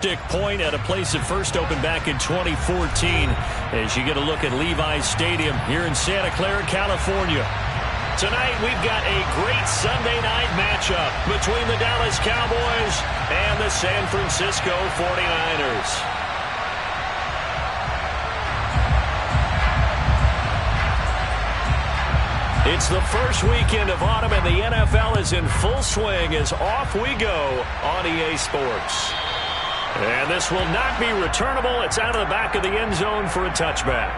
Point at a place that first opened back in 2014 as you get a look at Levi's Stadium here in Santa Clara, California. Tonight we've got a great Sunday night matchup between the Dallas Cowboys and the San Francisco 49ers. It's the first weekend of autumn and the NFL is in full swing as off we go on EA Sports. And this will not be returnable. It's out of the back of the end zone for a touchback.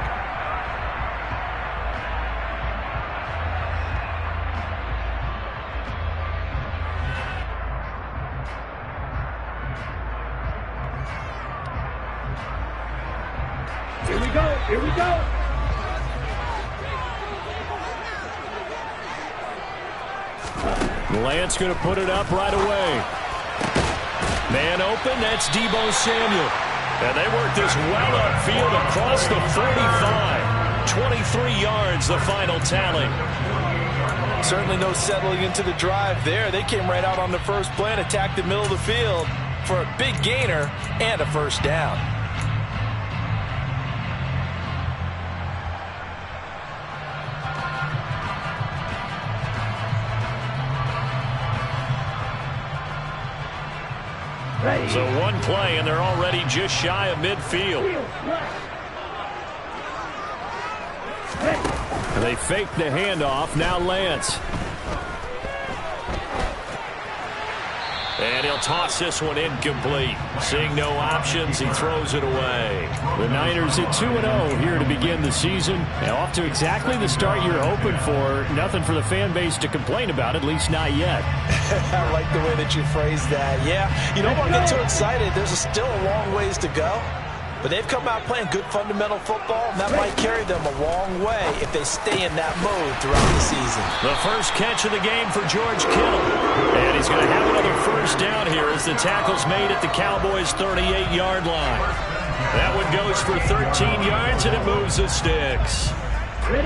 Here we go. Here we go. Lance going to put it up right away. Man open, that's Deebo Samuel. And they work this well upfield across the 45. 23 yards, the final tally. Certainly no settling into the drive there. They came right out on the first play and attacked the middle of the field for a big gainer and a first down. So one play, and they're already just shy of midfield. They fake the handoff. Now Lance. And he'll toss this one incomplete. Seeing no options, he throws it away. The Niners at 2-0 here to begin the season. Now off to exactly the start you're hoping for. Nothing for the fan base to complain about, at least not yet. I like the way that you phrased that. Yeah, you don't want to get too excited. There's still a long ways to go. But they've come out playing good fundamental football, and that might carry them a long way if they stay in that mode throughout the season. The first catch of the game for George Kittle. And he's going to have another first down here as the tackle's made at the Cowboys' 38-yard line. That one goes for 13 yards, and it moves the sticks.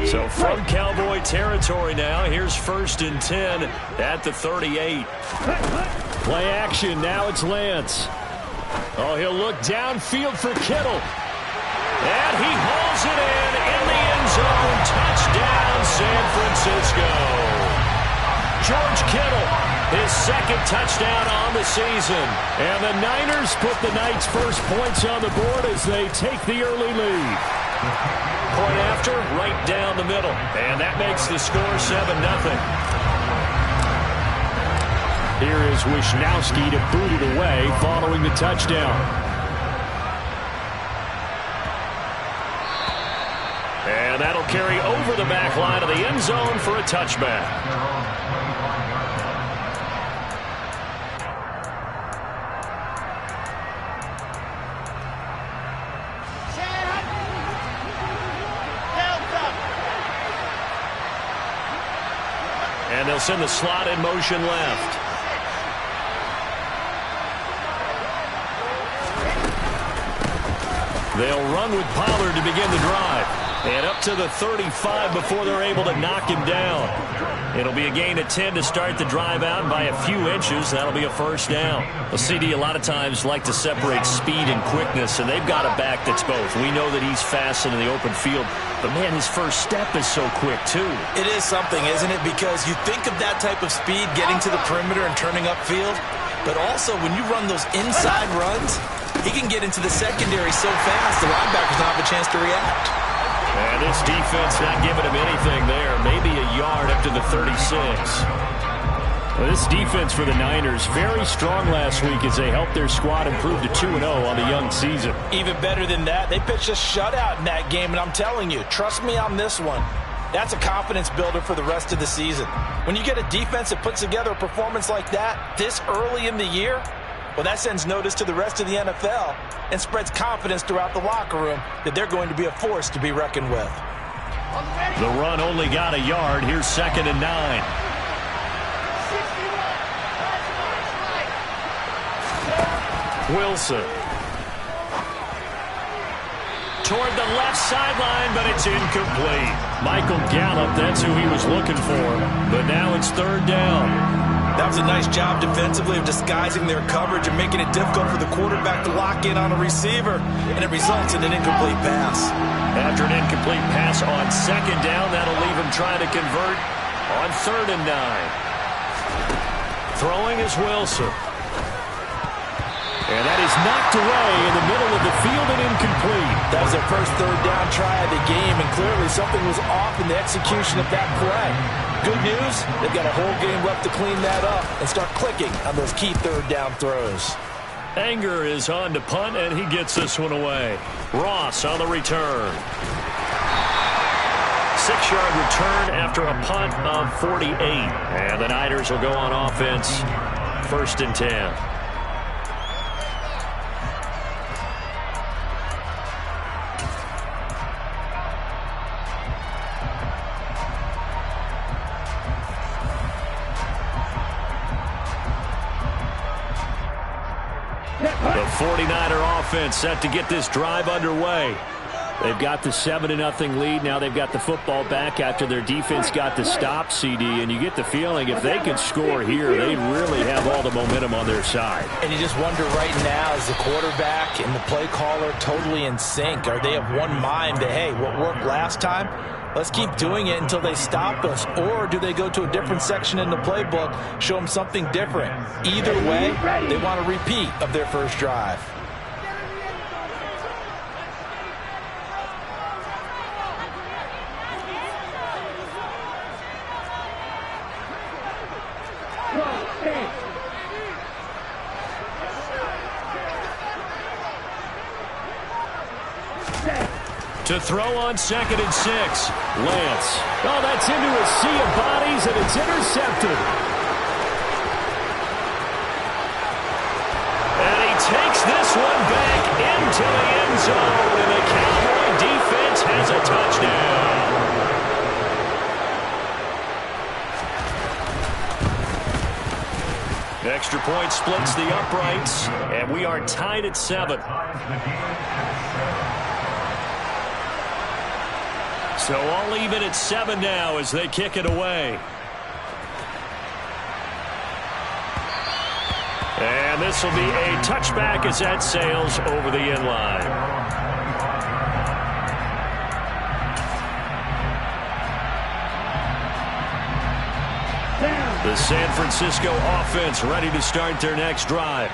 So from Cowboy territory now, here's 1st and 10 at the 38. Play action, now it's Lance. Oh, he'll look downfield for Kittle. And he hauls it in the end zone. Touchdown, San Francisco. George Kittle, his second touchdown on the season. And the Niners put the Knights' first points on the board as they take the early lead. Point after, right down the middle. And that makes the score 7-0. Here is Wisnowski to boot it away following the touchdown. And that'll carry over the back line of the end zone for a touchback. And they'll send the slot in motion left. They'll run with Pollard to begin the drive. And up to the 35 before they're able to knock him down. It'll be a gain of 10 to start the drive out by a few inches. That'll be a first down. Well, CD a lot of times like to separate speed and quickness, and they've got a back that's both. We know that he's fast in the open field, but, man, his first step is so quick, too. It is something, isn't it? Because you think of that type of speed getting to the perimeter and turning upfield, but also when you run those inside runs, he can get into the secondary so fast the linebackers don't have a chance to react. And this defense not giving him anything there. Maybe a yard up to the 36. Well, this defense for the Niners, very strong last week as they helped their squad improve to 2-0 on the young season. Even better than that, they pitched a shutout in that game, and I'm telling you, trust me on this one. That's a confidence builder for the rest of the season. When you get a defense that puts together a performance like that this early in the year, well, that sends notice to the rest of the NFL and spreads confidence throughout the locker room that they're going to be a force to be reckoned with. The run only got a yard. Here's 2nd and 9. Wilson. Toward the left sideline, but it's incomplete. Michael Gallup, that's who he was looking for. But now it's 3rd down. That was a nice job defensively of disguising their coverage and making it difficult for the quarterback to lock in on a receiver, and it results in an incomplete pass. After an incomplete pass on second down, that'll leave him trying to convert on 3rd and 9. Throwing is Wilson. And that is knocked away in the middle of the field and incomplete. That was their first 3rd down try of the game, and clearly something was off in the execution of that play. Good news, they've got a whole game left to clean that up and start clicking on those key 3rd down throws. Anger is on to punt, and he gets this one away. Ross on the return. 6-yard return after a punt of 48. And the Niners will go on offense, 1st and 10. The 49er offense set to get this drive underway. They've got the 7-0 lead. Now they've got the football back after their defense got the stop, CD. And you get the feeling if they can score here, they really have all the momentum on their side. And you just wonder right now, is the quarterback and the play caller totally in sync? Are they of one mind that, hey, what worked last time? Let's keep doing it until they stop us. Or do they go to a different section in the playbook, show them something different? Either way, they want a repeat of their first drive. To throw on 2nd and 6. Lance. Oh, that's into a sea of bodies, and it's intercepted. And he takes this one back into the end zone, and the Cowboy defense has a touchdown. Extra point splits the uprights, and we are tied at 7. So all even at 7 now as they kick it away. And this will be a touchback as that sails over the end line. The San Francisco offense ready to start their next drive.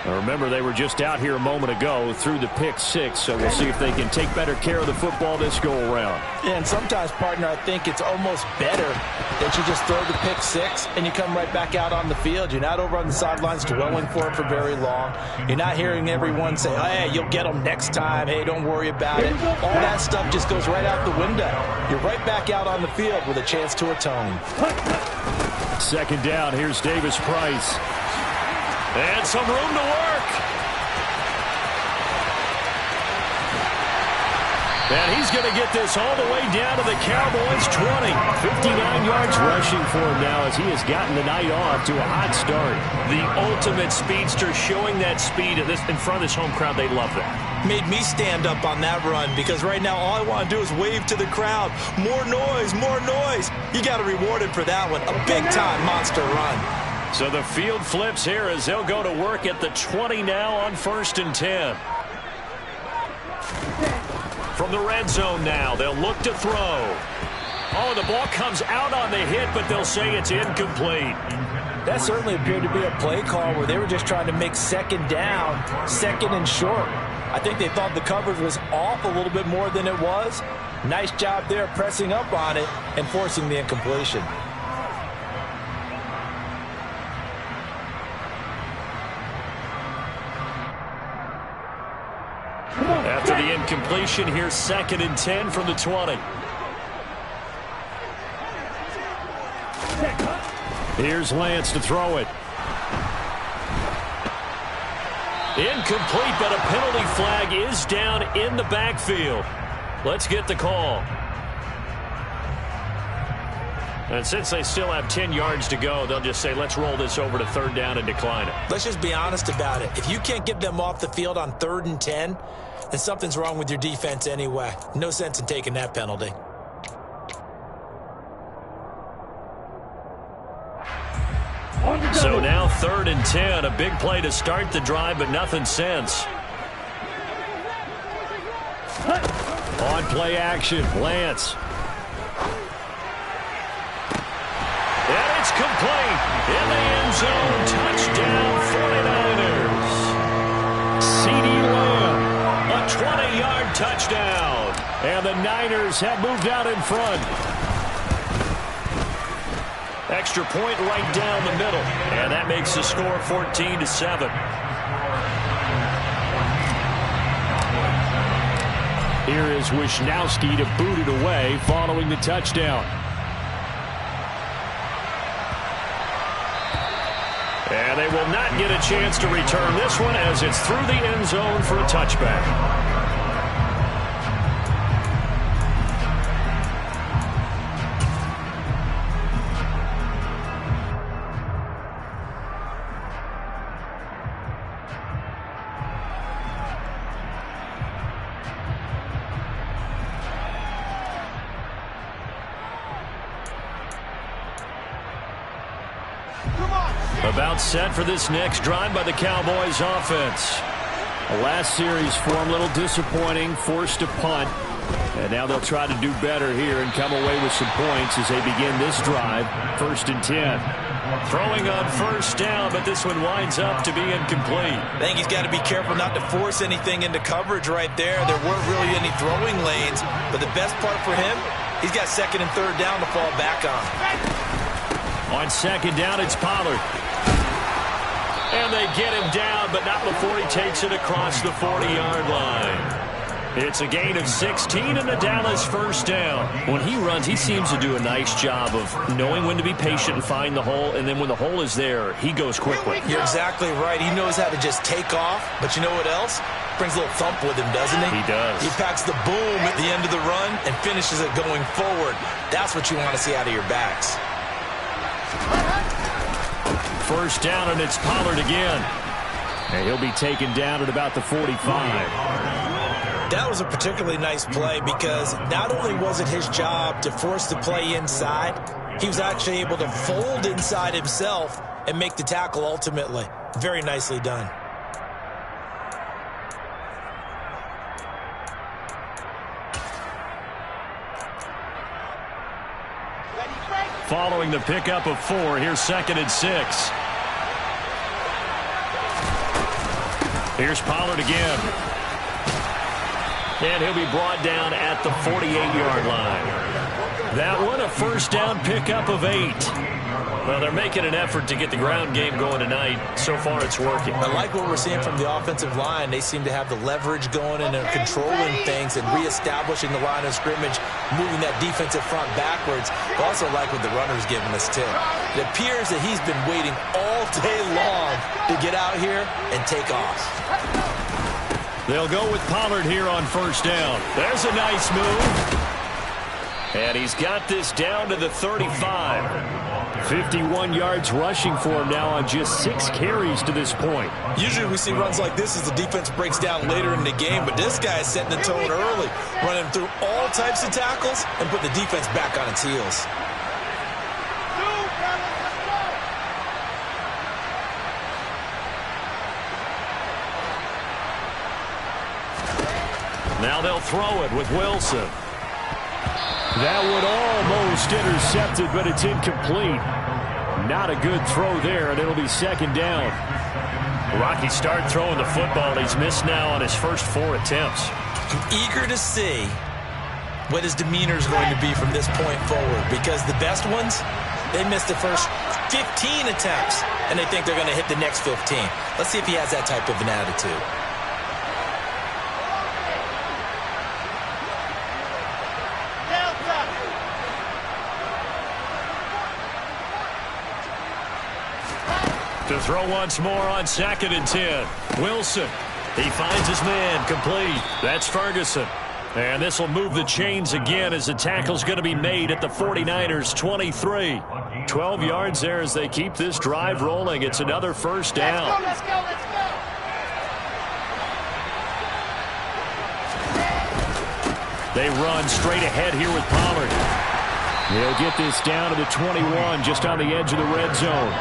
Now remember, they were just out here a moment ago through the pick 6, so we'll see if they can take better care of the football this go-around. Yeah, and sometimes, partner, I think it's almost better that you just throw the pick 6 and you come right back out on the field. You're not over on the sidelines dwelling for it for very long. You're not hearing everyone say, hey, you'll get them next time. Hey, don't worry about it. All that stuff just goes right out the window. You're right back out on the field with a chance to atone. 2nd down, here's Davis Price. And some room to work. And he's going to get this all the way down to the Cowboys' 20. 59 yards rushing for him now as he has gotten the night off to a hot start. The ultimate speedster, showing that speed in front of this home crowd. They love that. Made me stand up on that run because right now all I want to do is wave to the crowd. More noise, more noise. You got to reward it for that one. A big-time monster run. So the field flips here as they'll go to work at the 20 now on 1st and 10. From the red zone now, they'll look to throw. Oh, the ball comes out on the hit, but they'll say it's incomplete. That certainly appeared to be a play call where they were just trying to make 2nd down, 2nd and short. I think they thought the coverage was off a little bit more than it was. Nice job there pressing up on it and forcing the incompletion. After the incompletion, here's 2nd and 10 from the 20. Here's Lance to throw it. Incomplete, but a penalty flag is down in the backfield. Let's get the call. And since they still have 10 yards to go, they'll just say, let's roll this over to 3rd down and decline it. Let's just be honest about it. If you can't get them off the field on 3rd and 10, then something's wrong with your defense anyway. No sense in taking that penalty. 3rd and 10. A big play to start the drive, but nothing since. On play action, Lance. And it's complete. In the end zone, touchdown 49ers. CeeDee Lamb. A 20-yard touchdown. And the Niners have moved out in front. Extra point right down the middle. And that makes the score 14-7. Here is Wisnowski to boot it away following the touchdown. And they will not get a chance to return this one as it's through the end zone for a touchback. About set for this next drive by the Cowboys offense. The last series form a little disappointing, forced a punt. And now they'll try to do better here and come away with some points as they begin this drive. 1st and 10. Throwing on 1st down, but this one winds up to be incomplete. I think he's got to be careful not to force anything into coverage right there. There weren't really any throwing lanes, but the best part for him, he's got 2nd and 3rd down to fall back on. On 2nd down, it's Pollard. And they get him down, but not before he takes it across the 40-yard line. It's a gain of 16 and a Dallas 1st down. When he runs, he seems to do a nice job of knowing when to be patient and find the hole, and then when the hole is there, he goes quickly. You're exactly right. He knows how to just take off, but you know what else? Brings a little thump with him, doesn't he? He does. He packs the boom at the end of the run and finishes it going forward. That's what you want to see out of your backs. 1st down, and it's Pollard again. And he'll be taken down at about the 45. That was a particularly nice play because not only was it his job to force the play inside, he was actually able to fold inside himself and make the tackle ultimately. Very nicely done. Following the pickup of 4, here's 2nd and 6. Here's Pollard again. And he'll be brought down at the 48-yard line. That one, a 1st down pickup of 8. Well, they're making an effort to get the ground game going tonight. So far, it's working. I like what we're seeing from the offensive line. They seem to have the leverage going and they're controlling things and reestablishing the line of scrimmage, moving that defensive front backwards. I also like what the runner's giving us, too. It appears that he's been waiting all day long to get out here and take off. They'll go with Pollard here on 1st down. There's a nice move. And he's got this down to the 35. 51 yards rushing for him now on just 6 carries to this point. Usually we see runs like this as the defense breaks down later in the game, but this guy is setting the tone early, running through all types of tackles and put the defense back on its heels. Now they'll throw it with Wilson. That one almost intercepted, but it's incomplete. Not a good throw there, and it'll be 2nd down. Rocky start throwing the football. He's missed now on his first 4 attempts. I'm eager to see what his demeanor is going to be from this point forward, because the best ones, they missed the first 15 attempts, and they think they're going to hit the next 15. Let's see if he has that type of an attitude. To throw once more on 2nd and 10. Wilson. He finds his man complete. That's Ferguson. And this will move the chains again as the tackle's going to be made at the 49ers 23. 12 yards there as they keep this drive rolling. It's another 1st down. Let's go. They run straight ahead here with Pollard. They'll get this down to the 21, just on the edge of the red zone.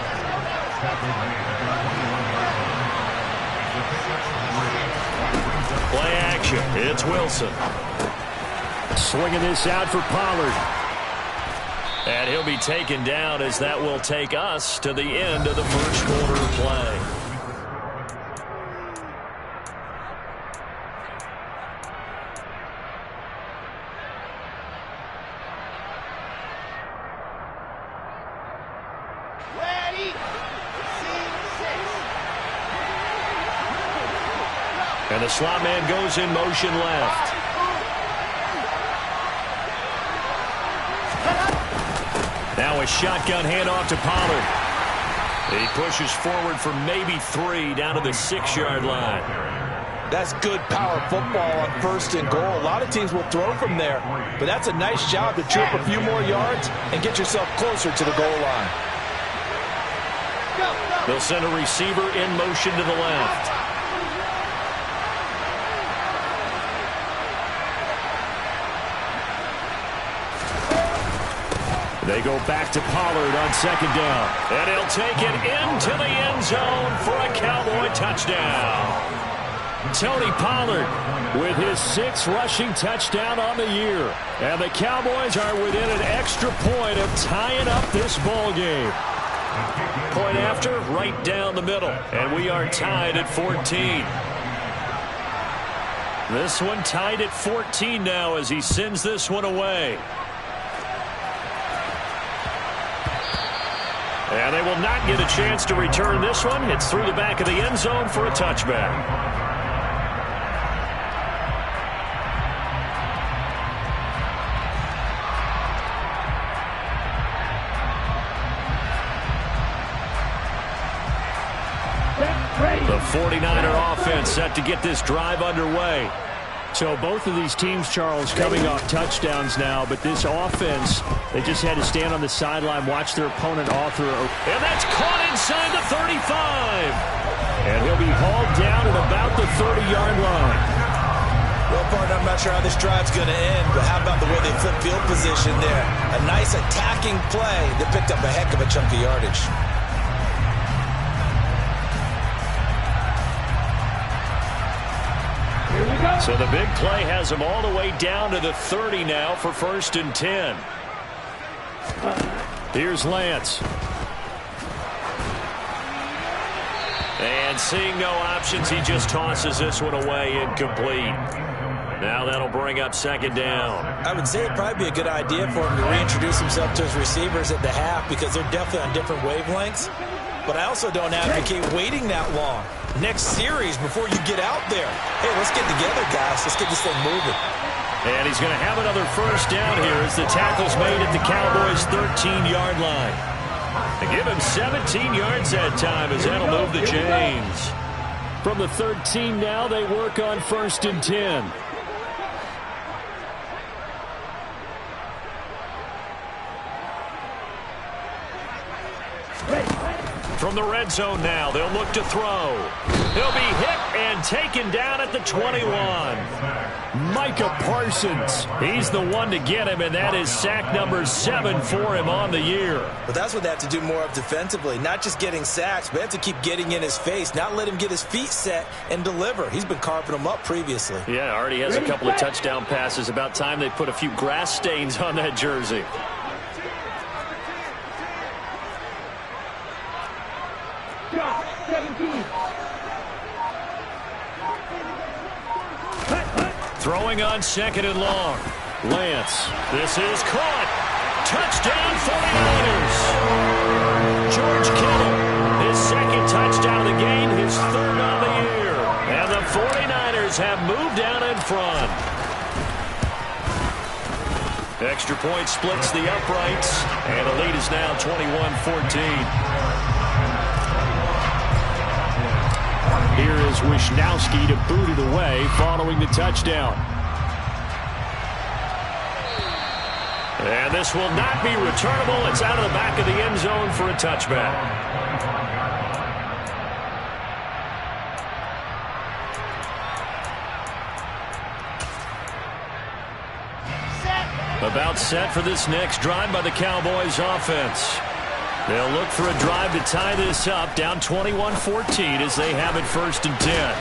motion. It's Wilson. Swinging this out for Pollard. And he'll be taken down as that will take us to the end of the first quarter of play. And the slot man goes in motion left. Now a shotgun handoff to Pollard. He pushes forward for maybe 3 down to the 6-yard line. That's good power football on 1st and goal. A lot of teams will throw from there, but that's a nice job to trip a few more yards and get yourself closer to the goal line. They'll send a receiver in motion to the left. They go back to Pollard on 2nd down. And he'll take it into the end zone for a Cowboy touchdown. Tony Pollard with his 6th rushing touchdown on the year. And the Cowboys are within an extra point of tying up this ball game. Point after, right down the middle. And we are tied at 14. This one tied at 14 now as he sends this one away. And they will not get a chance to return this one. It's through the back of the end zone for a touchback. The 49er offense set to get this drive underway. So both of these teams, Charles, coming off touchdowns now, but this offense, they just had to stand on the sideline, watch their opponent author. And that's caught inside the 35. And he'll be hauled down at about the 30-yard line. Well, partner, I'm not sure how this drive's going to end, but how about the way they flip field position there? A nice attacking play that picked up a heck of a chunk of yardage. So the big play has them all the way down to the 30 now for 1st and 10. Here's Lance. And seeing no options, he just tosses this one away incomplete. Now that'll bring up 2nd down. I would say it'd probably be a good idea for him to reintroduce himself to his receivers at the half because they're definitely on different wavelengths. But I also don't advocate waiting that long. Next series before you get out there. Hey, let's get together, guys. Let's get this thing moving. And he's going to have another 1st down here as the tackle's made at the Cowboys' 13-yard line. They give him 17 yards that time as that'll move the chains. From the 13 now, they work on 1st and 10. From the red zone now, they'll look to throw. He'll be hit and taken down at the 21. Micah Parsons. He's the one to get him, and that is sack number 7 for him on the year. But that's what they have to do more of defensively. Not just getting sacks, but they have to keep getting in his face, not let him get his feet set and deliver. He's been carving them up previously. Yeah, already has a couple of touchdown passes. About time they put a few grass stains on that jersey. Throwing on 2nd and long. Lance. This is caught. Touchdown 49ers. George Kittle. His 2nd touchdown of the game. His 3rd on the year. And the 49ers have moved down in front. Extra point splits the uprights. And the lead is now 21-14. Here is Wisnowski to boot it away following the touchdown. And this will not be returnable. It's out of the back of the end zone for a touchback. About set for this next drive by the Cowboys offense. They'll look for a drive to tie this up, down 21-14 as they have it 1st and 10.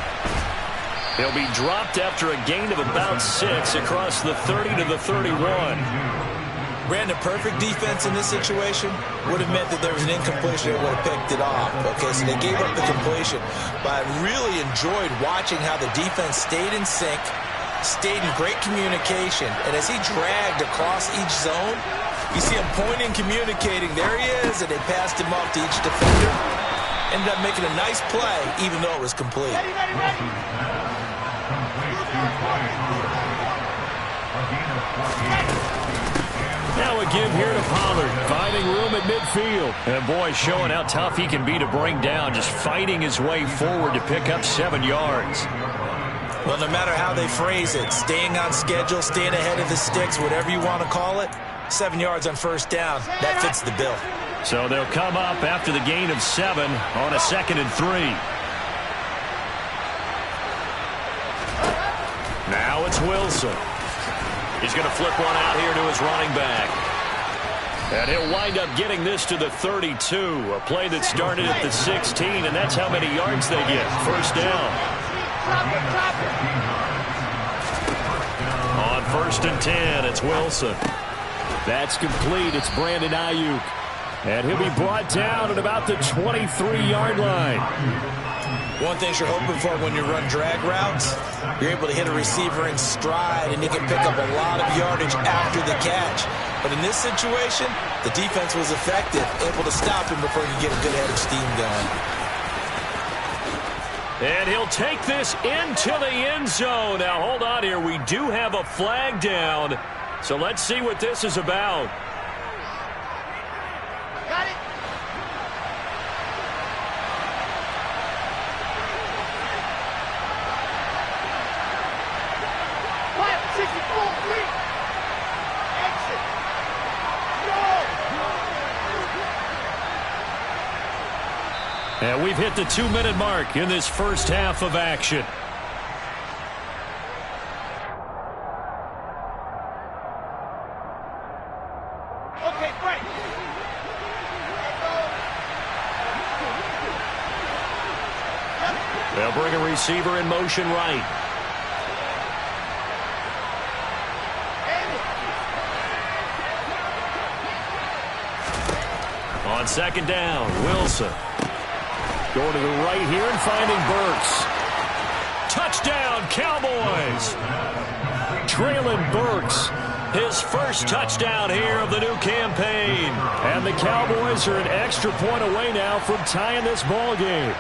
He'll be dropped after a gain of about 6 across the 30 to the 31. Brandon, perfect defense in this situation would have meant that there was an incompletion that would have picked it off. Okay, so they gave up the completion. But I really enjoyed watching how the defense stayed in sync, stayed in great communication. And as he dragged across each zone, you see him pointing, communicating. There he is, and they passed him off to each defender. Ended up making a nice play, even though it was complete. Now a give here to Pollard, finding room at midfield. And boy, showing how tough he can be to bring down, just fighting his way forward to pick up 7 yards. Well, no matter how they phrase it, staying on schedule, staying ahead of the sticks, whatever you want to call it, 7 yards on first down, that fits the bill. So they'll come up after the gain of 7 on a 2nd and 3. Now it's Wilson. He's going to flip one out here to his running back. And he'll wind up getting this to the 32. A play that started at the 16, and that's how many yards they get. First down. On 1st and 10, it's Wilson. That's complete. It's Brandon Ayuk. And he'll be brought down at about the 23-yard line. One thing you're hoping for when you run drag routes, you're able to hit a receiver in stride, and you can pick up a lot of yardage after the catch. But in this situation, the defense was effective, able to stop him before you get a good head of steam going. And he'll take this into the end zone. Now, hold on here. We do have a flag down. So let's see what this is about. Got it. And we've hit the 2-minute mark in this first half of action. Okay, Frank. They'll bring a receiver in motion right. On 2nd down, Wilson. Going to the right here and finding Burks. Touchdown, Cowboys! Traylon Burks, his first touchdown here of the new campaign. And the Cowboys are an extra point away now from tying this ball game.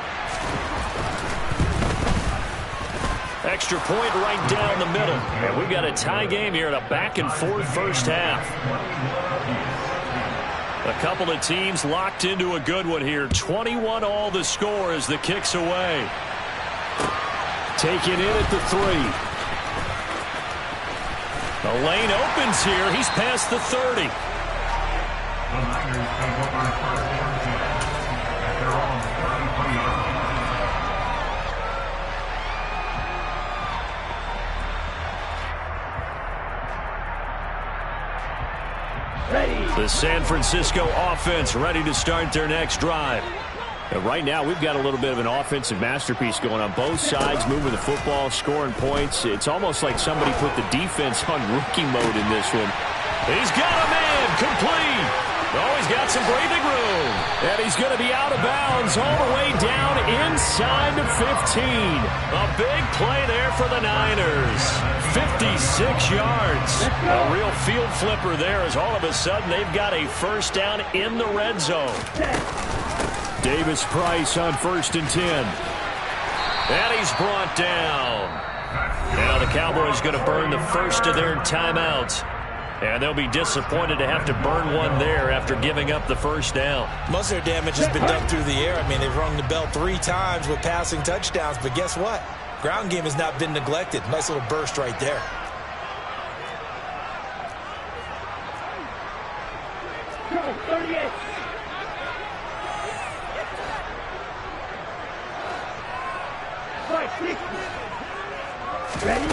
Extra point right down the middle. And we've got a tie game here in a back-and-forth first half. A couple of teams locked into a good one here. 21 all the score as the kick's away. Taken in at the 3. The lane opens here. He's past the 30. The San Francisco offense ready to start their next drive. And right now, we've got a little bit of an offensive masterpiece going on both sides, moving the football, scoring points. It's almost like somebody put the defense on rookie mode in this one. He's got a man, complete. Oh, he's got some breathing room. And he's going to be out of bounds all the way down inside the 15. A big play there for the Niners. 56 yards. A real field flipper there as all of a sudden they've got a first down in the red zone. Davis Price on 1st and 10. And he's brought down. Now the Cowboys going to burn the first of their timeouts. And they'll be disappointed to have to burn one there after giving up the first down. Most of their damage has been done through the air. I mean, they've rung the bell 3 times with passing touchdowns. But guess what? Ground game has not been neglected. Nice little burst right there. Go, 38. Ready?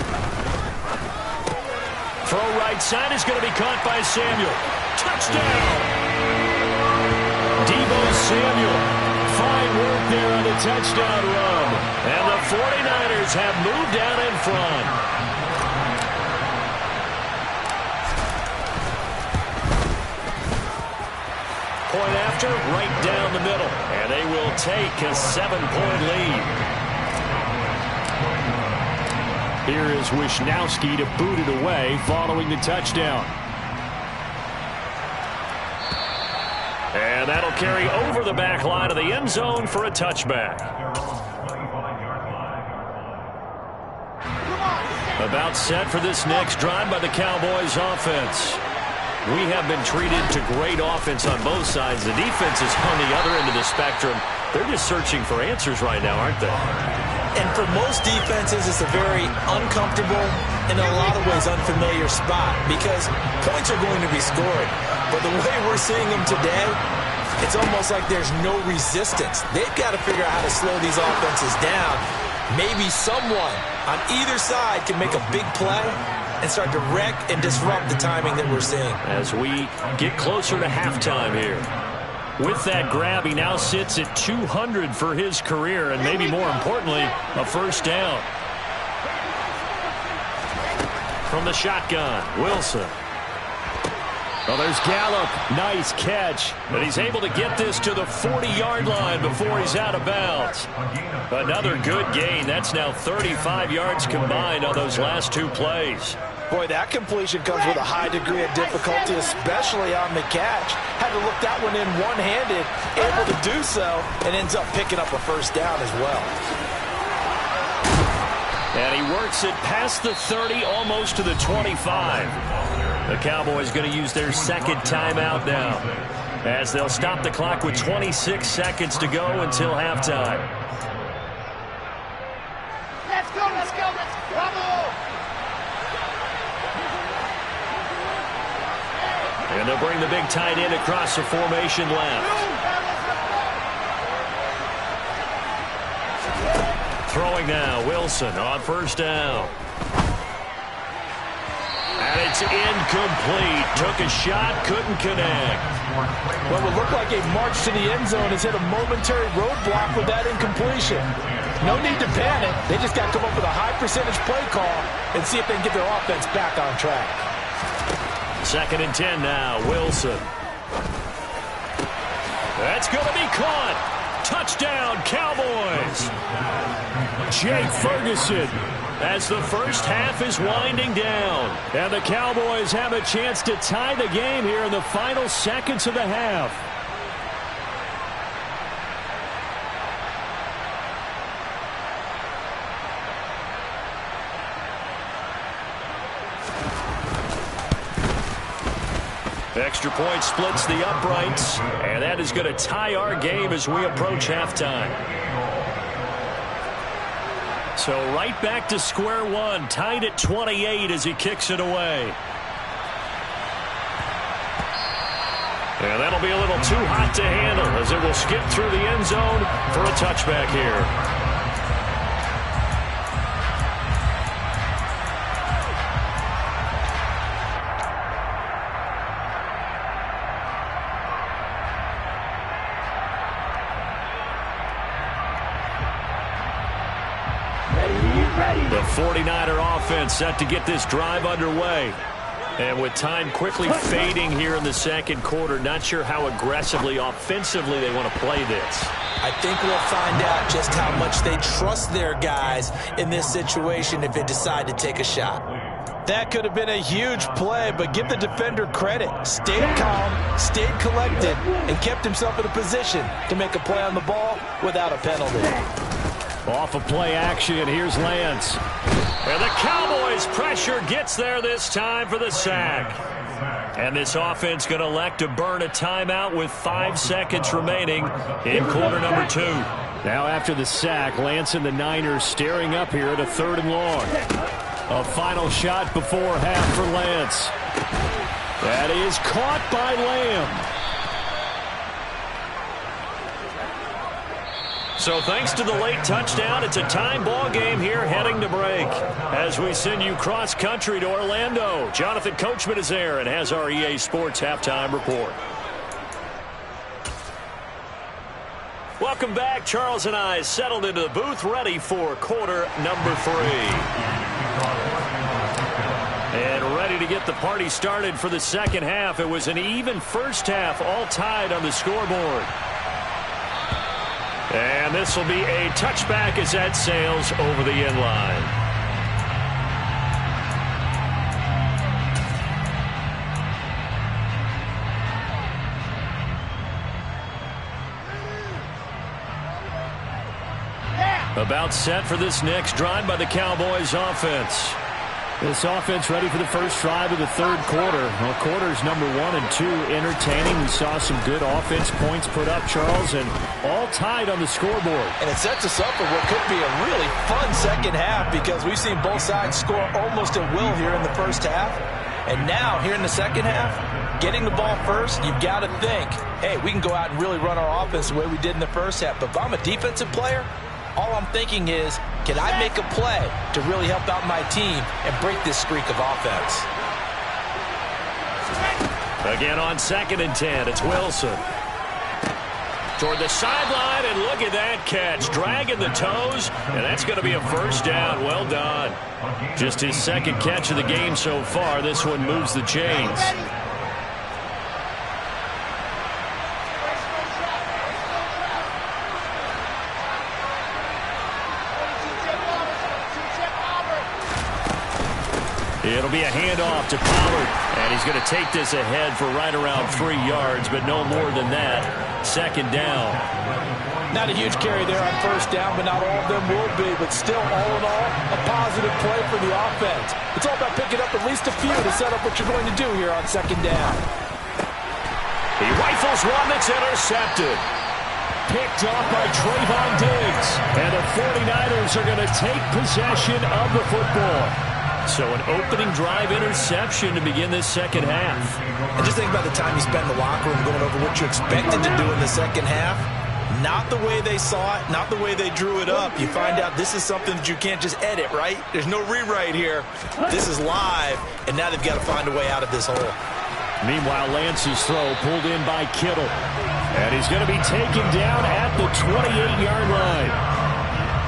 Throw right side is going to be caught by Samuel. Touchdown! Deebo Samuel, fine work there on the touchdown run. And the 49ers have moved down in front. Point after, right down the middle. And they will take a 7-point lead. Here is Wisnowski to boot it away following the touchdown. And that'll carry over the back line of the end zone for a touchback. About set for this next drive by the Cowboys offense. We have been treated to great offense on both sides. The defense is on the other end of the spectrum. They're just searching for answers right now, aren't they? And for most defenses, it's a very uncomfortable and in a lot of ways unfamiliar spot because points are going to be scored. But the way we're seeing them today, it's almost like there's no resistance. They've got to figure out how to slow these offenses down. Maybe someone on either side can make a big play and start to wreck and disrupt the timing that we're seeing. As we get closer to halftime here. With that grab, he now sits at 200 for his career, and maybe more importantly, a first down. From the shotgun, Wilson. Well, there's Gallup. Nice catch. But he's able to get this to the 40-yard line before he's out of bounds. Another good gain. That's now 35 yards combined on those last two plays. Boy, that completion comes with a high degree of difficulty, especially on the catch. Had to look that one in one-handed, able to do so, and ends up picking up a first down as well. And he works it past the 30, almost to the 25. The Cowboys going to use their second timeout now, as they'll stop the clock with 26 seconds to go until halftime. Let's go, let's go, let's go! And they'll bring the big tight end across the formation left. Throwing now, Wilson on first down. And it's incomplete. Took a shot, couldn't connect. What would look like a march to the end zone has hit a momentary roadblock with that incompletion. No need to panic. They just got to come up with a high percentage play call and see if they can get their offense back on track. 2nd and 10 now, Wilson. That's going to be caught. Touchdown, Cowboys. Jake Ferguson, as the first half is winding down. And the Cowboys have a chance to tie the game here in the final seconds of the half. Extra point splits the uprights, and that is going to tie our game as we approach halftime. So right back to square one, tied at 28 as he kicks it away. And that'll be a little too hot to handle as it will skip through the end zone for a touchback here. The 49er offense set to get this drive underway. And with time quickly fading here in the second quarter, not sure how aggressively, offensively they want to play this. I think we'll find out just how much they trust their guys in this situation if they decide to take a shot. That could have been a huge play, but give the defender credit. Stayed calm, stayed collected, and kept himself in a position to make a play on the ball without a penalty. Off of play action, here's Lance. And the Cowboys' pressure gets there this time for the sack. And this offense going to elect to burn a timeout with 5 seconds remaining in quarter number 2. Now after the sack, Lance and the Niners staring up here at a 3rd and long. A final shot before half for Lance. That is caught by Lamb. So thanks to the late touchdown, it's a time ball game here heading to break. As we send you cross-country to Orlando, Jonathan Coachman is there and has our EA Sports halftime report. Welcome back. Charles and I settled into the booth, ready for quarter number 3. And ready to get the party started for the second half. It was an even first half, all tied on the scoreboard. And this will be a touchback as that sails over the end line. About set for this next drive by the Cowboys offense. This offense ready for the first drive of the third quarter. Well, quarters number 1 and 2 entertaining. We saw some good offense points put up, Charles, and all tied on the scoreboard. And it sets us up for what could be a really fun second half because we've seen both sides score almost at will here in the first half. And now, here in the second half, getting the ball first, you've got to think, hey, we can go out and really run our offense the way we did in the first half. But if I'm a defensive player, all I'm thinking is, can I make a play to really help out my team and break this streak of offense? Again on 2nd and 10, it's Wilson. Toward the sideline, and look at that catch. Dragging the toes, and that's going to be a first down. Well done. Just his second catch of the game so far. This one moves the chains. It'll be a handoff to Pollard, and he's going to take this ahead for right around 3 yards, but no more than that. Second down. Not a huge carry there on first down, but not all of them will be. But still, all in all, a positive play for the offense. It's all about picking up at least a few to set up what you're going to do here on second down. He rifles one that's intercepted. Picked off by Trayvon Diggs. And the 49ers are going to take possession of the football. So an opening drive interception to begin this second half. And just think about the time you spend in the locker room going over what you expected to do in the second half. Not the way they saw it, not the way they drew it up. You find out this is something that you can't just edit, right? There's no rewrite here. This is live, and now they've got to find a way out of this hole. Meanwhile, Lance's throw pulled in by Kittle. And he's going to be taken down at the 28-yard line.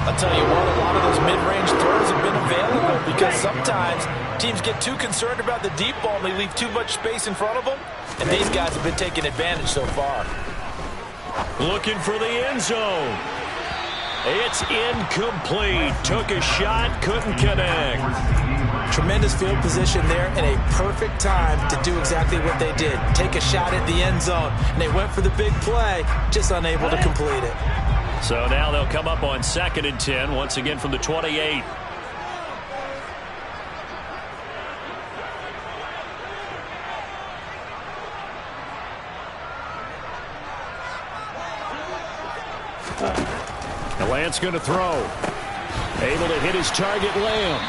I'll tell you what, a lot of those mid-range throws have been available because sometimes teams get too concerned about the deep ball and they leave too much space in front of them, and these guys have been taking advantage so far. Looking for the end zone. It's incomplete. Took a shot, couldn't connect. Tremendous field position there and a perfect time to do exactly what they did. Take a shot at the end zone, and they went for the big play, just unable to complete it. So now they'll come up on 2nd and 10, once again from the 28. Now Lance going to throw. Able to hit his target, Lamb.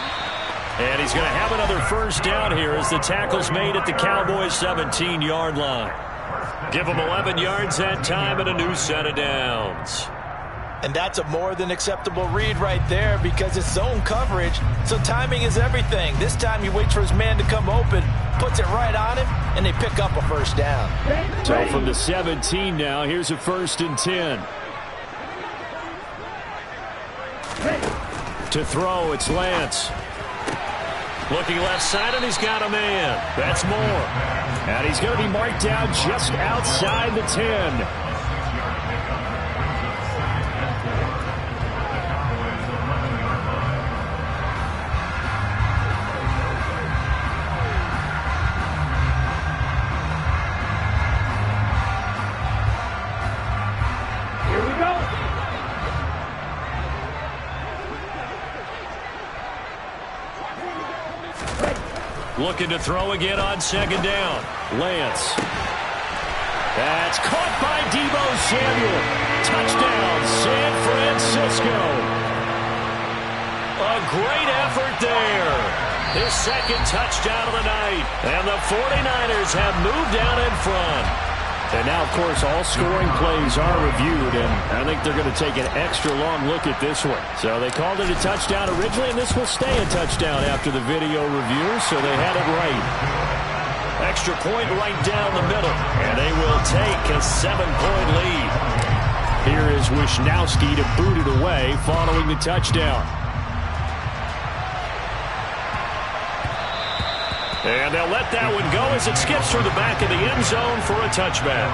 And he's going to have another first down here as the tackle's made at the Cowboys' 17-yard line. Give them 11 yards that time and a new set of downs. And that's a more than acceptable read right there because it's zone coverage, so timing is everything. This time he waits for his man to come open, puts it right on him, and they pick up a first down. So from the 17 now, here's a 1st and 10. To throw, it's Lance. Looking left side, and he's got a man. That's Moore. And he's going to be marked down just outside the 10. Looking to throw again on 2nd down. Lance. That's caught by Deebo Samuel. Touchdown, San Francisco. A great effort there. His second touchdown of the night. And the 49ers have moved down in front. And now, of course, all scoring plays are reviewed, and I think they're going to take an extra long look at this one. So they called it a touchdown originally, and this will stay a touchdown after the video review, so they had it right. Extra point right down the middle, and they will take a 7-point lead. Here is Wisnowski to boot it away following the touchdown. And they'll let that one go as it skips through the back of the end zone for a touchback.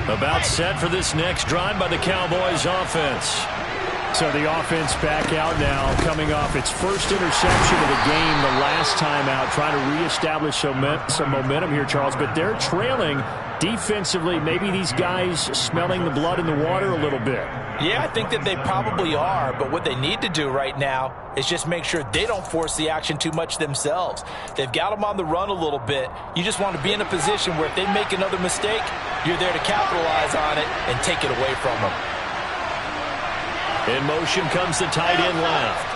About set for this next drive by the Cowboys offense. So the offense back out now, coming off its first interception of the game the last time out, trying to reestablish some momentum here, Charles. But they're trailing defensively. Maybe these guys smelling the blood in the water a little bit. Yeah, I think that they probably are, but what they need to do right now is just make sure they don't force the action too much themselves. They've got them on the run a little bit. You just want to be in a position where if they make another mistake, you're there to capitalize on it and take it away from them. In motion comes the tight end left.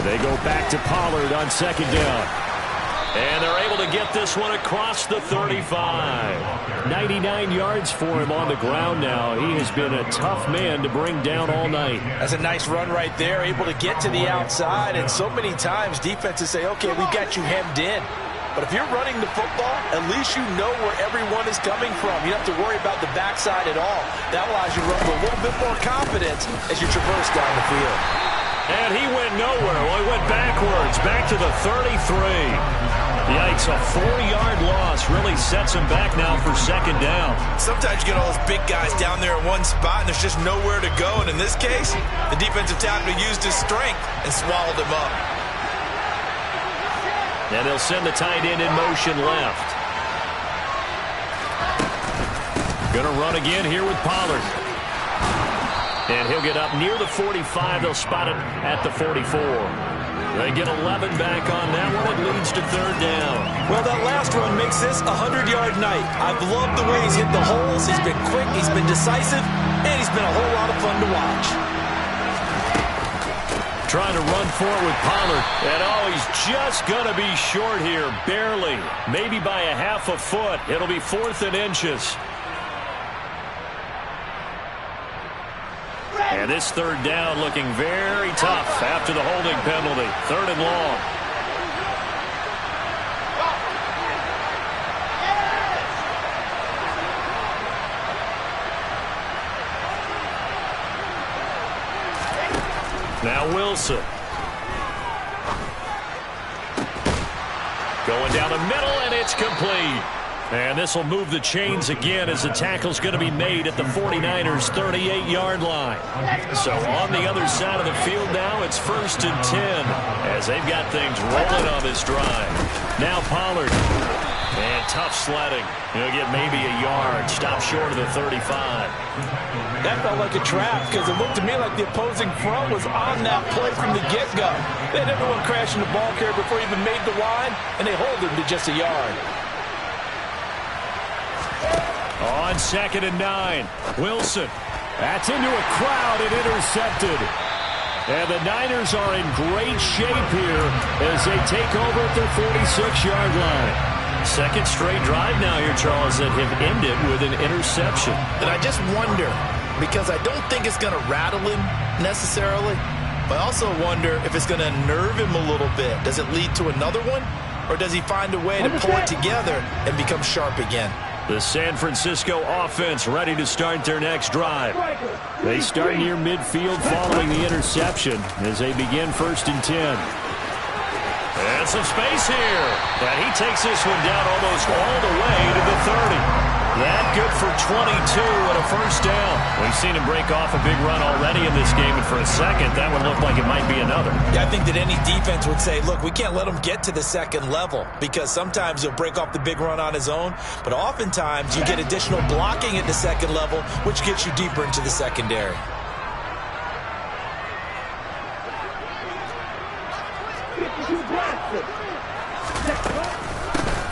They go back to Pollard on second down. And they're able to get this one across the 35. 99 yards for him on the ground now. He has been a tough man to bring down all night. That's a nice run right there, able to get to the outside. And so many times defenses say, okay, we've got you hemmed in. But if you're running the football, at least you know where everyone is coming from. You don't have to worry about the backside at all. That allows you to run with a little bit more confidence as you traverse down the field. And he went nowhere. Well, he went backwards, back to the 33. Yikes, a 4-yard loss really sets him back now for second down. Sometimes you get all those big guys down there in one spot, and there's just nowhere to go. And in this case, the defensive tackle used his strength and swallowed him up. And they'll send the tight end in motion left. Going to run again here with Pollard. And he'll get up near the 45. They'll spot it at the 44. They get 11 back on that one. It leads to third down. Well, that last run makes this a 100-yard night. I've loved the way he's hit the holes. He's been quick, he's been decisive, and he's been a whole lot of fun to watch. Trying to run for it with Pollard. And, he's just going to be short here. Barely. Maybe by a half a foot. It'll be 4th and inches. And this third down looking very tough after the holding penalty. 3rd and long. Now Wilson. Going down the middle, and it's complete. And this will move the chains again as the tackle's going to be made at the 49ers' 38-yard line. So on the other side of the field now, it's 1st and 10 as they've got things rolling on this drive. Now Pollard. And tough sledding. He'll get maybe a yard. Stop short of the 35. That felt like a trap because it looked to me like the opposing front was on that play from the get-go. They had everyone crashing the ball carrier before he even made the line, and they hold him to just a yard. On 2nd and 9, Wilson. That's into a crowd and intercepted. And the Niners are in great shape here as they take over at their 46-yard line. Second straight drive now here, Charles, that have ended with an interception. And I just wonder, because I don't think it's going to rattle him necessarily, but I also wonder if it's going to nerve him a little bit. Does it lead to another one, or does he find a way to pull it together and become sharp again? The San Francisco offense ready to start their next drive. They start near midfield following the interception as they begin 1st and 10. And some space here. And he takes this one down almost all the way to the 30. That good for 22 and a first down. We've seen him break off a big run already in this game, and for a second, that would look like it might be another. Yeah, I think that any defense would say, look, we can't let him get to the second level because sometimes he'll break off the big run on his own, but oftentimes you get additional blocking at the second level, which gets you deeper into the secondary.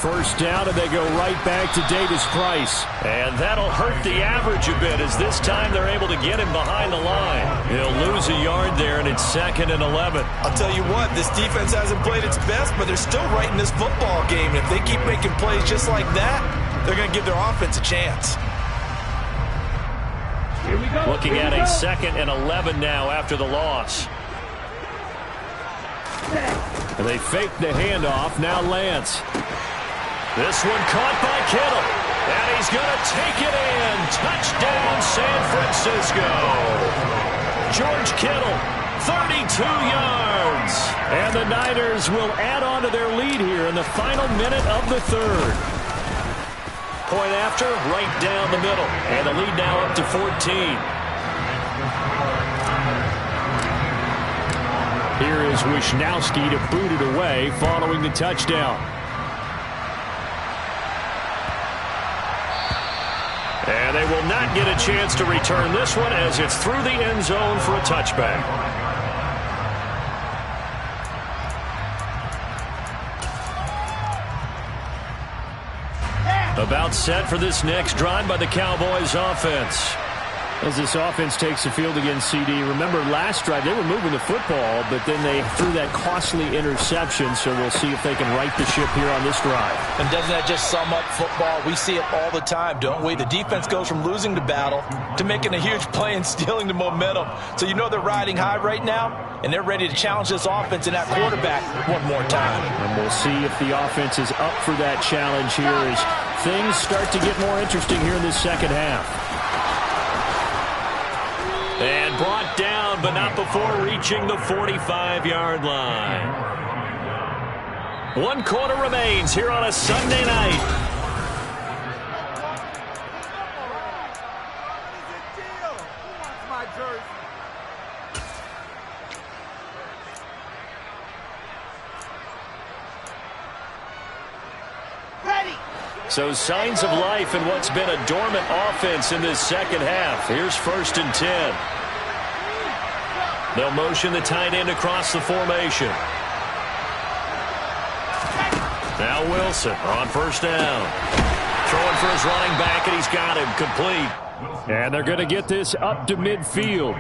First down, and they go right back to Davis Price. And that'll hurt the average a bit as this time they're able to get him behind the line. He'll lose a yard there, and it's 2nd and 11. I'll tell you what, this defense hasn't played its best, but they're still right in this football game. And if they keep making plays just like that, they're going to give their offense a chance. Looking at a 2nd and 11 now after the loss. And they fake the handoff. Now Lance. This one caught by Kittle. And he's going to take it in. Touchdown, San Francisco. George Kittle, 32 yards. And the Niners will add on to their lead here in the final minute of the 3rd. Point after, right down the middle. And the lead now up to 14. Here is Wishnowsky to boot it away following the touchdown. And they will not get a chance to return this one as it's through the end zone for a touchback. About set for this next drive by the Cowboys offense. As this offense takes the field against CD. Remember last drive they were moving the football, but then they threw that costly interception, so we'll see if they can right the ship here on this drive. And doesn't that just sum up football? We see it all the time, don't we? The defense goes from losing the battle to making a huge play and stealing the momentum. So you know they're riding high right now, and they're ready to challenge this offense and that quarterback one more time. And we'll see if the offense is up for that challenge here as things start to get more interesting here in this second half. And brought down, but not before reaching the 45-yard line. 1 quarter remains here on a Sunday night. So signs of life in what's been a dormant offense in this second half. Here's 1st and 10. They'll motion the tight end across the formation. Now Wilson on 1st down. Throwing for his running back, and he's got him complete. And they're going to get this up to midfield.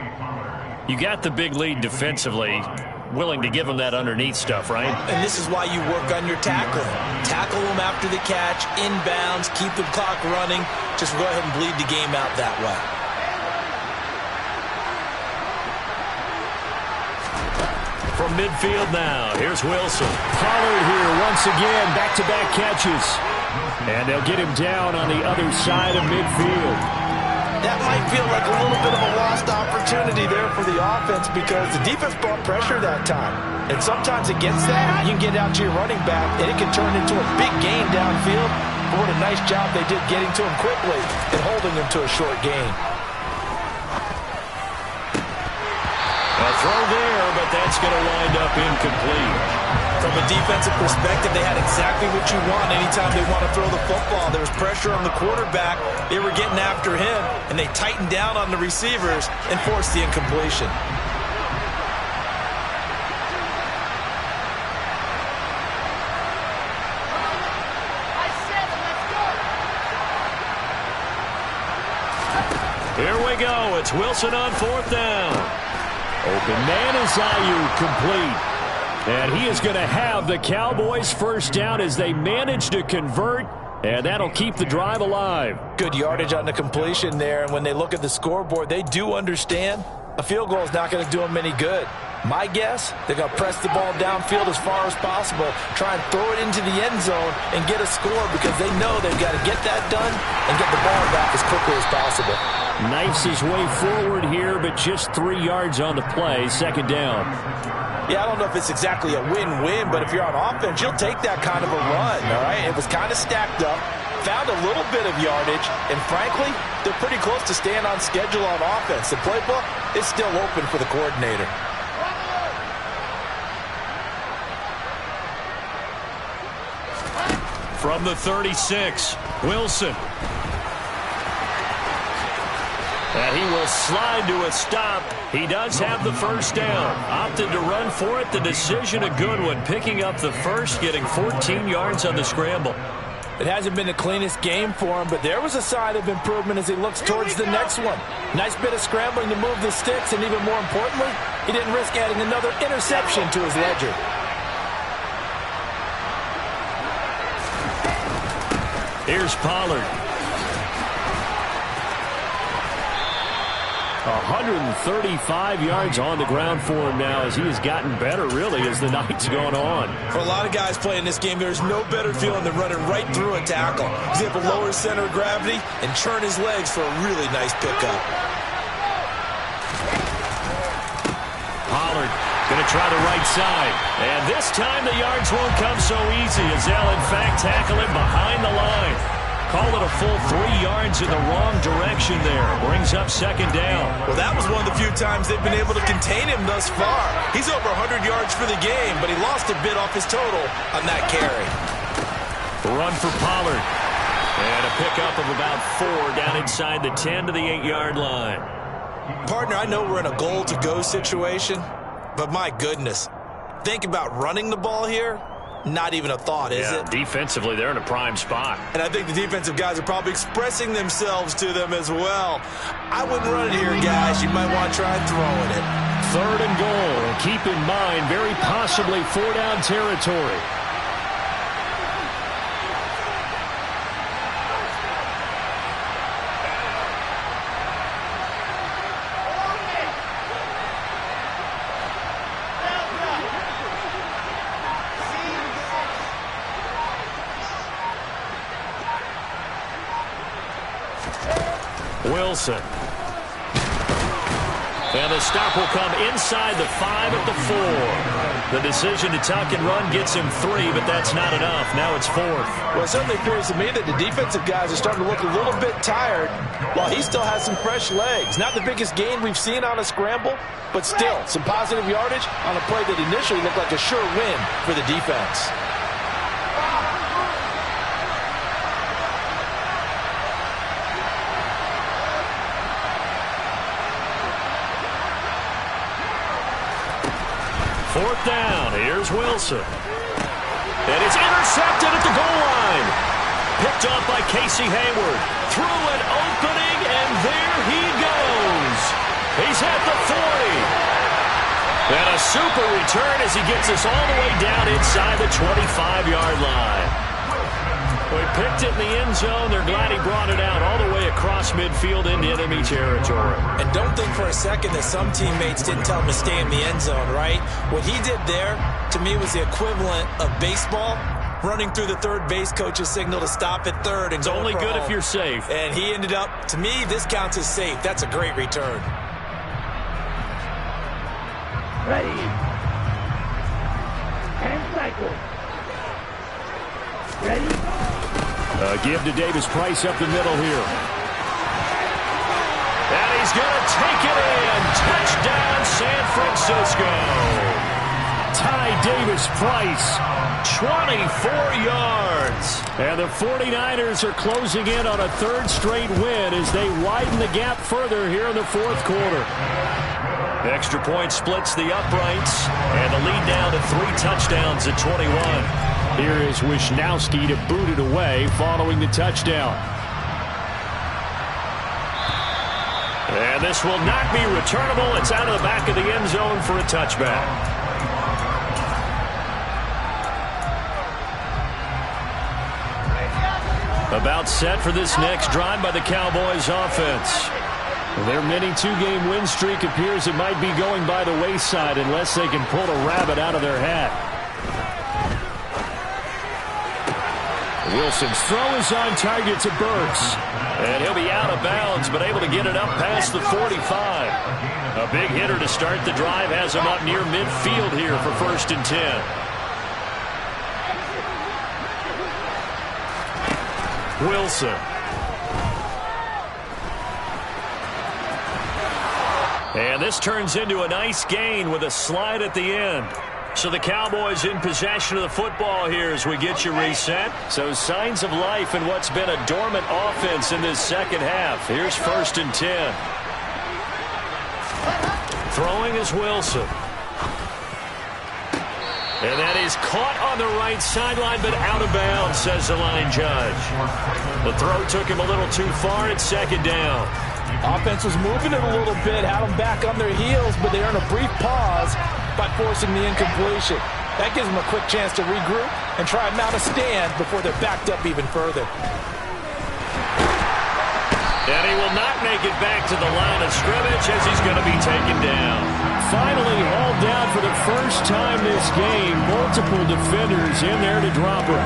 You got the big lead defensively. Willing to give them that underneath stuff, right? And this is why you work on your tackling. Tackle them after the catch, inbounds, keep the clock running. Just go ahead and bleed the game out that way. From midfield now, here's Wilson. Pollard here once again, back-to-back catches. And they'll get him down on the other side of midfield. That might feel like a little bit of a lost opportunity there for the offense because the defense brought pressure that time. And sometimes against that, you can get out to your running back, and it can turn into a big gain downfield. But what a nice job they did getting to him quickly and holding him to a short gain. A throw there, but that's going to wind up incomplete. From a defensive perspective, they had exactly what you want anytime they want to throw the football. There was pressure on the quarterback. They were getting after him, and they tightened down on the receivers and forced the incompletion. Here we go. It's Wilson on 4th down. Open man is Ayuk, complete. And he is going to have the Cowboys' 1st down as they manage to convert, and that'll keep the drive alive. Good yardage on the completion there, and when they look at the scoreboard, they do understand a field goal is not going to do them any good. My guess, they're going to press the ball downfield as far as possible, try and throw it into the end zone and get a score because they know they've got to get that done and get the ball back as quickly as possible. Knifes his way forward here, but just 3 yards on the play, 2nd down. Yeah, I don't know if it's exactly a win-win, but if you're on offense, you'll take that kind of a run, all right? It was kind of stacked up, found a little bit of yardage, and frankly, they're pretty close to staying on schedule on offense. The playbook is still open for the coordinator. From the 36, Wilson. And he will slide to a stop. He does have the 1st down. Opted to run for it. The decision a good one. Picking up the 1st, getting 14 yards on the scramble. It hasn't been the cleanest game for him, but there was a sign of improvement as he looks towards the next one. Nice bit of scrambling to move the sticks, and even more importantly, he didn't risk adding another interception to his ledger. Here's Pollard. 135 yards on the ground for him now as he has gotten better, really, as the night's gone on. For a lot of guys playing this game, there's no better feeling than running right through a tackle. He's able to lower his center of gravity and churn his legs for a really nice pickup. Pollard going to try the right side. And this time the yards won't come so easy as they'll, in fact, tackle him behind the line. Call it a full 3 yards in the wrong direction there. Brings up second down. Well, that was one of the few times they've been able to contain him thus far. He's over 100 yards for the game, but he lost a bit off his total on that carry. Run for Pollard. And a pickup of about 4 down inside the 10 to the 8-yard line. Partner, I know we're in a goal-to-go situation, but my goodness, think about running the ball here. Not even a thought, is it? Defensively, they're in a prime spot. And I think the defensive guys are probably expressing themselves to them as well. I wouldn't run it here, guys. You might want to try throwing it. 3rd and goal. And keep in mind, very possibly 4-down territory. Wilson. And the stop will come inside the 5 at the 4. The decision to tuck and run gets him 3, but that's not enough. Now it's 4th. Well, it certainly appears to me that the defensive guys are starting to look a little bit tired while he still has some fresh legs. Not the biggest gain we've seen on a scramble, but still some positive yardage on a play that initially looked like a sure win for the defense. Fourth down. Here's Wilson. And it's intercepted at the goal line. Picked off by Casey Hayward. Through an opening, and there he goes. He's at the 40. And a super return as he gets us all the way down inside the 25-yard line. We picked it in the end zone. They're glad he brought it out all the way across midfield into enemy territory. And don't think for a second that some teammates didn't tell him to stay in the end zone, right? What he did there, to me, was the equivalent of baseball, running through the third base coach's signal to stop at third. And it's only good if you're safe. And he ended up, to me, this counts as safe. That's a great return. Ready. And cycle. Ready. Give to Davis Price up the middle here. And he's going to take it in. Touchdown, San Francisco. Ty Davis Price, 24 yards. And the 49ers are closing in on a 3rd straight win as they widen the gap further here in the 4th quarter. Extra point splits the uprights, and the lead down to 3 touchdowns at 21. Here is Wisnowski to boot it away following the touchdown. And this will not be returnable. It's out of the back of the end zone for a touchback. About set for this next drive by the Cowboys offense. Their mini 2-game win streak appears it might be going by the wayside unless they can pull a rabbit out of their hat. Wilson's throw is on target to Burks. And he'll be out of bounds, but able to get it up past the 45. A big hitter to start the drive has him up near midfield here for 1st and 10. Wilson. And this turns into a nice gain with a slide at the end. So the Cowboys in possession of the football here as we get you reset. So signs of life in what's been a dormant offense in this second half. Here's 1st and 10. Throwing is Wilson. And that is caught on the right sideline, but out of bounds, says the line judge. The throw took him a little too far at 2nd down. Offense was moving it a little bit, had them back on their heels, but they earned a brief pause by forcing the incompletion. That gives them a quick chance to regroup and try and mount a stand before they're backed up even further. And he will not make it back to the line of scrimmage as he's going to be taken down. Finally hauled down for the first time this game. Multiple defenders in there to drop him.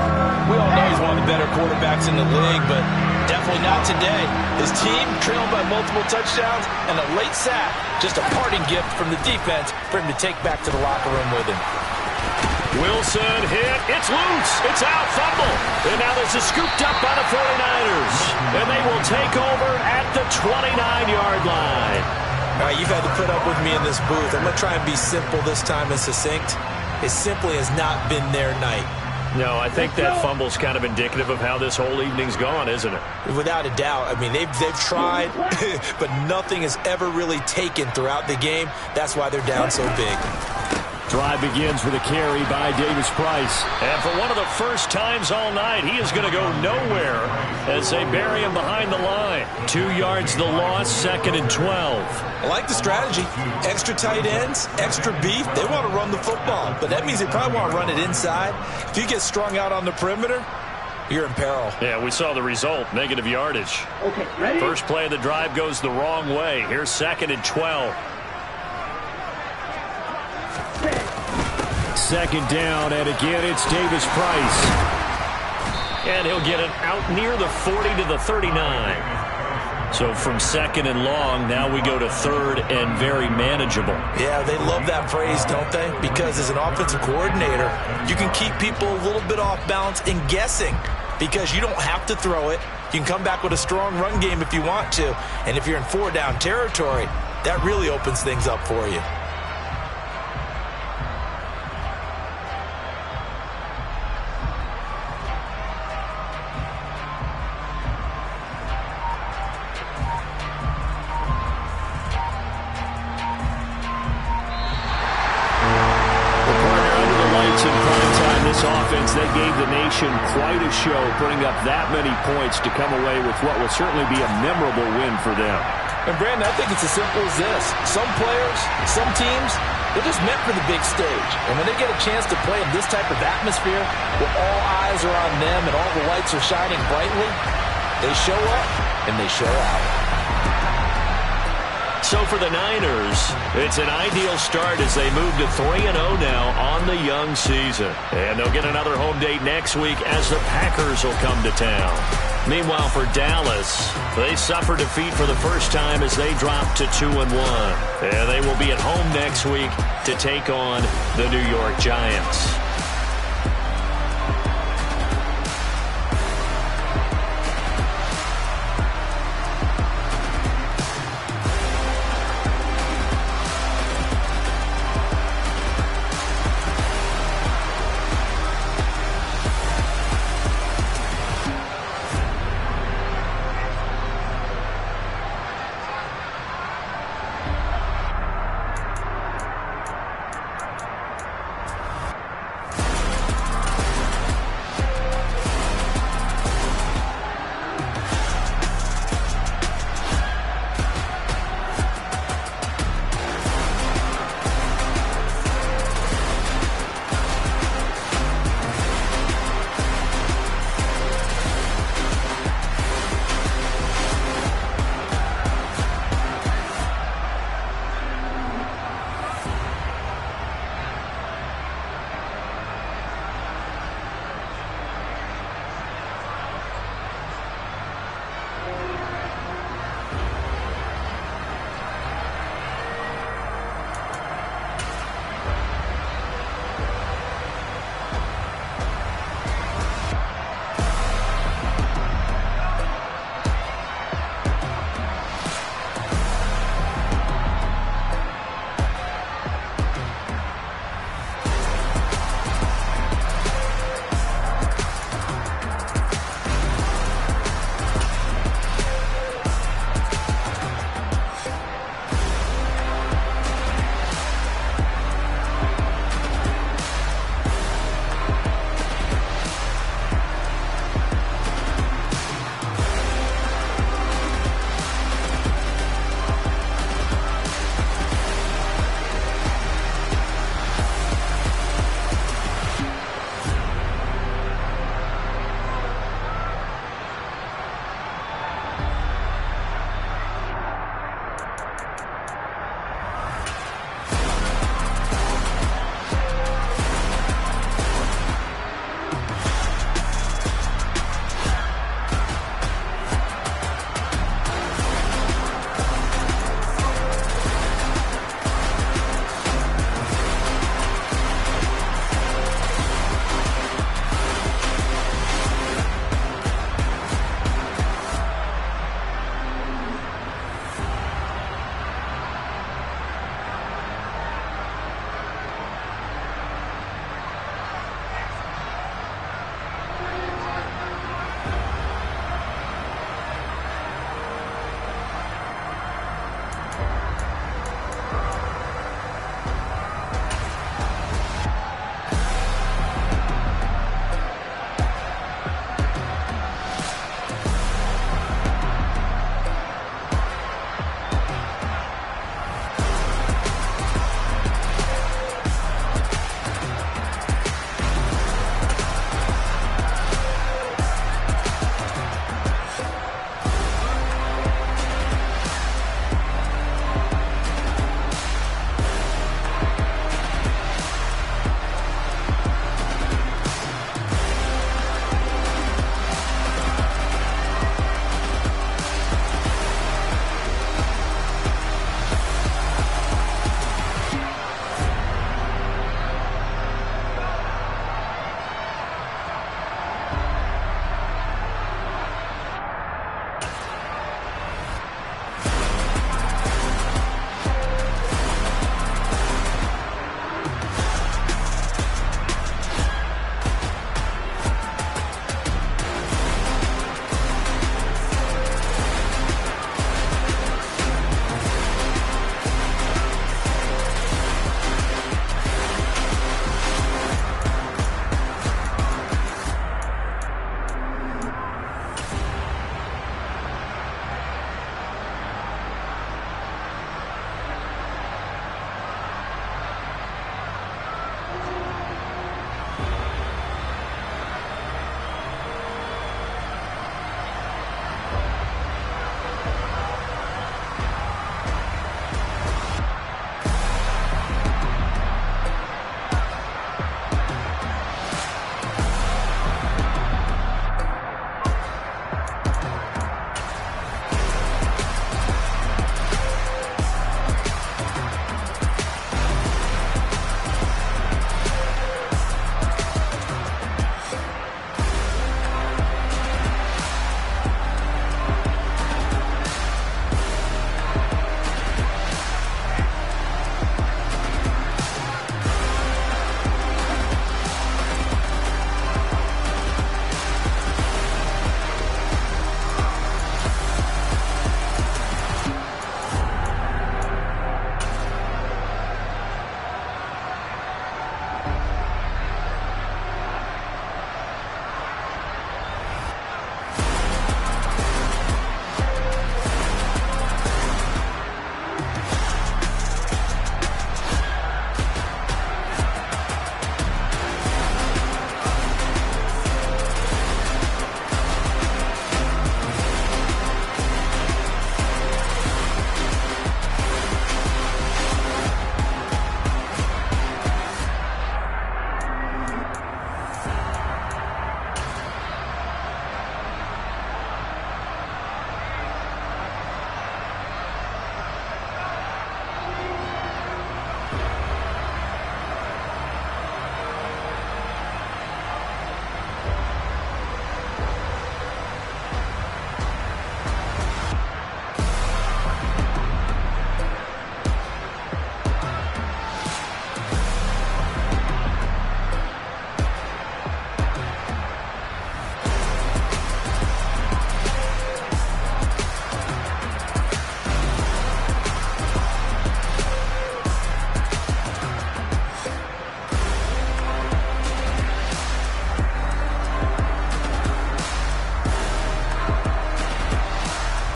We all know he's one of the better quarterbacks in the league, but definitely not today. His team trailed by multiple touchdowns and a late sack. Just a parting gift from the defense for him to take back to the locker room with him. Wilson hit. It's loose. It's out. Fumble. And now this is scooped up by the 49ers. And they will take over at the 29-yard line. All right, you've had to put up with me in this booth. I'm going to try and be simple this time and succinct. It simply has not been their night. No, I think that fumble's kind of indicative of how this whole evening's gone, isn't it? Without a doubt. I mean, they've tried, but nothing has ever really taken throughout the game. That's why they're down so big. Drive begins with a carry by Davis Price. And for one of the first times all night, he is going to go nowhere as they bury him behind the line. 2 yards the loss, 2nd and 12. I like the strategy. Extra tight ends, extra beef. They want to run the football, but that means they probably want to run it inside. If you get strung out on the perimeter, you're in peril. Yeah, we saw the result, negative yardage. Okay, ready? First play of the drive goes the wrong way. Here's 2nd and 12. Second down, and again it's Davis Price. And he'll get it out near the 40 to the 39. So from 2nd and long, now we go to 3rd and very manageable. Yeah, they love that phrase, don't they? Because as an offensive coordinator, you can keep people a little bit off balance and guessing because you don't have to throw it. You can come back with a strong run game if you want to. And if you're in 4-down territory, that really opens things up for you. Offense, they gave the nation quite a show, putting up that many points to come away with what will certainly be a memorable win for them. And Brandon, I think it's as simple as this. Some players, some teams, they're just meant for the big stage. And when they get a chance to play in this type of atmosphere, where all eyes are on them and all the lights are shining brightly, they show up and they show out. So for the Niners, it's an ideal start as they move to 3-0 now on the young season. And they'll get another home date next week as the Packers will come to town. Meanwhile, for Dallas, they suffer defeat for the first time as they drop to 2-1. And they will be at home next week to take on the New York Giants.